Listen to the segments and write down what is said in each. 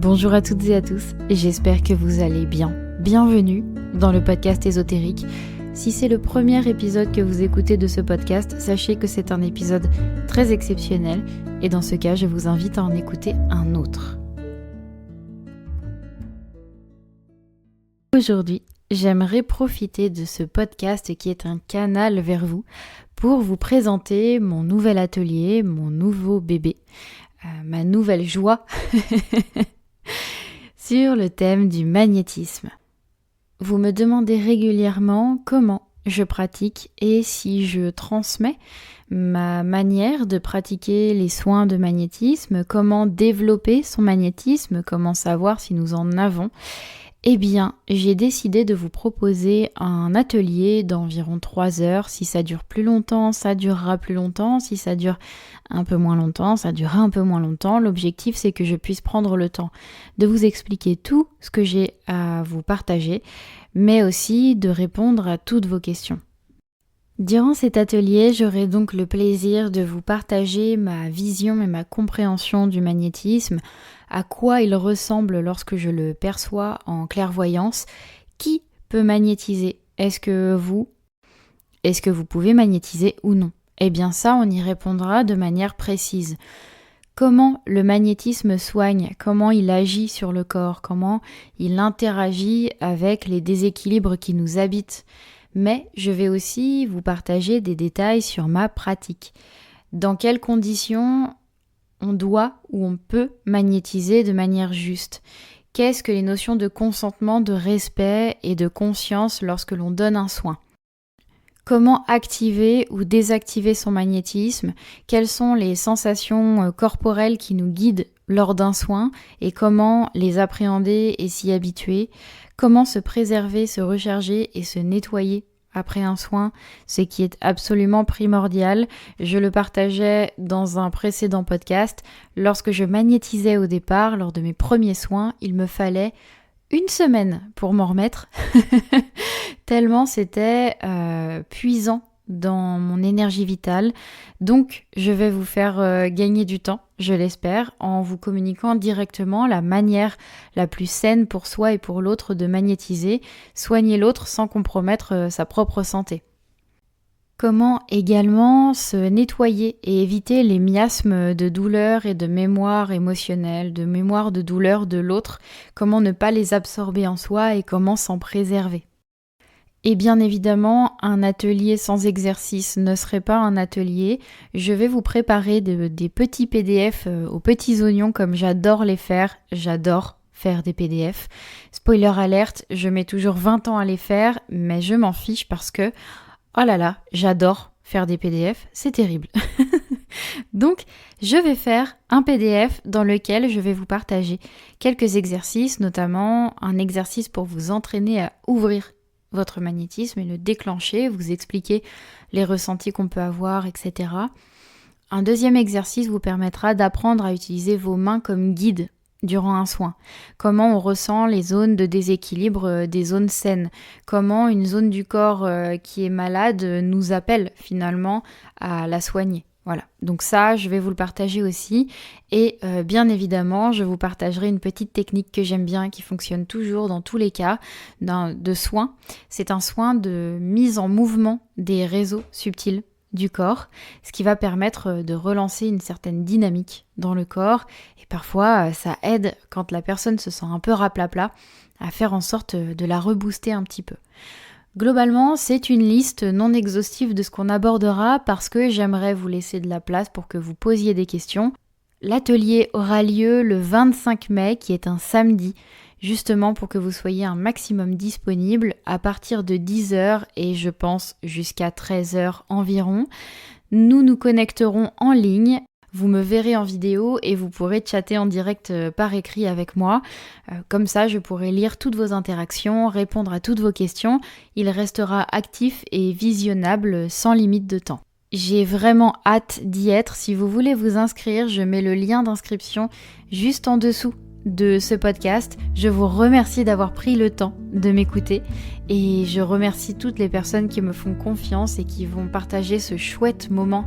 Bonjour à toutes et à tous, j'espère que vous allez bien. Bienvenue dans le podcast ésotérique. Si c'est le premier épisode que vous écoutez de ce podcast, sachez que c'est un épisode très exceptionnel et dans ce cas, je vous invite à en écouter un autre. Aujourd'hui, j'aimerais profiter de ce podcast qui est un canal vers vous pour vous présenter mon nouvel atelier, mon nouveau bébé, ma nouvelle joie sur le thème du magnétisme. Vous me demandez régulièrement comment je pratique et si je transmets ma manière de pratiquer les soins de magnétisme, comment développer son magnétisme, comment savoir si nous en avons. Eh bien, j'ai décidé de vous proposer un atelier d'environ 3 heures. Si ça dure plus longtemps, ça durera plus longtemps. Si ça dure un peu moins longtemps, ça durera un peu moins longtemps. L'objectif, c'est que je puisse prendre le temps de vous expliquer tout ce que j'ai à vous partager, mais aussi de répondre à toutes vos questions. Durant cet atelier, j'aurai donc le plaisir de vous partager ma vision et ma compréhension du magnétisme, à quoi il ressemble lorsque je le perçois en clairvoyance, qui peut magnétiser, est-ce que vous pouvez magnétiser ou non? Eh bien ça, on y répondra de manière précise. Comment le magnétisme soigne, comment il agit sur le corps, comment il interagit avec les déséquilibres qui nous habitent. Mais je vais aussi vous partager des détails sur ma pratique. Dans quelles conditions on doit ou on peut magnétiser de manière juste? Qu'est-ce que les notions de consentement, de respect et de conscience lorsque l'on donne un soin? Comment activer ou désactiver son magnétisme? Quelles sont les sensations corporelles qui nous guident lors d'un soin et comment les appréhender et s'y habituer? Comment se préserver, se recharger et se nettoyer après un soin, ce qui est absolument primordial. Je le partageais dans un précédent podcast. Lorsque je magnétisais au départ, lors de mes premiers soins, il me fallait 1 semaine pour m'en remettre, tellement c'était puisant dans mon énergie vitale. Donc, je vais vous faire gagner du temps, je l'espère, en vous communiquant directement la manière la plus saine pour soi et pour l'autre de magnétiser, soigner l'autre sans compromettre sa propre santé. Comment également se nettoyer et éviter les miasmes de douleur et de mémoire émotionnelle, de mémoire de douleur de l'autre, comment ne pas les absorber en soi et comment s'en préserver. Et bien évidemment, un atelier sans exercice ne serait pas un atelier. Je vais vous préparer des petits PDF aux petits oignons comme j'adore les faire. J'adore faire des PDF. Spoiler alerte, je mets toujours 20 ans à les faire, mais je m'en fiche parce que, oh là là, j'adore faire des PDF, c'est terrible. Donc, je vais faire un PDF dans lequel je vais vous partager quelques exercices, notamment un exercice pour vous entraîner à ouvrir votre magnétisme et le déclencher, vous expliquer les ressentis qu'on peut avoir, etc. Un deuxième exercice vous permettra d'apprendre à utiliser vos mains comme guide durant un soin. Comment on ressent les zones de déséquilibre des zones saines. Comment une zone du corps qui est malade nous appelle finalement à la soigner. Voilà, donc ça, je vais vous le partager aussi. Et bien évidemment, je vous partagerai une petite technique que j'aime bien, qui fonctionne toujours dans tous les cas de soins. C'est un soin de mise en mouvement des réseaux subtils du corps, ce qui va permettre de relancer une certaine dynamique dans le corps. Et parfois, ça aide, quand la personne se sent un peu raplapla, à faire en sorte de la rebooster un petit peu. Globalement, c'est une liste non exhaustive de ce qu'on abordera parce que j'aimerais vous laisser de la place pour que vous posiez des questions. L'atelier aura lieu le 25 mai, qui est un samedi, justement pour que vous soyez un maximum disponible à partir de 10h et je pense jusqu'à 13h environ. Nous nous connecterons en ligne. Vous me verrez en vidéo et vous pourrez chatter en direct par écrit avec moi. Comme ça, je pourrai lire toutes vos interactions, répondre à toutes vos questions. Il restera actif et visionnable sans limite de temps. J'ai vraiment hâte d'y être. Si vous voulez vous inscrire, je mets le lien d'inscription juste en dessous de ce podcast. Je vous remercie d'avoir pris le temps de m'écouter et je remercie toutes les personnes qui me font confiance et qui vont partager ce chouette moment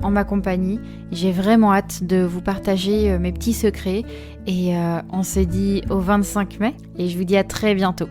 en ma compagnie. J'ai vraiment hâte de vous partager mes petits secrets et on se dit au 25 mai et je vous dis à très bientôt.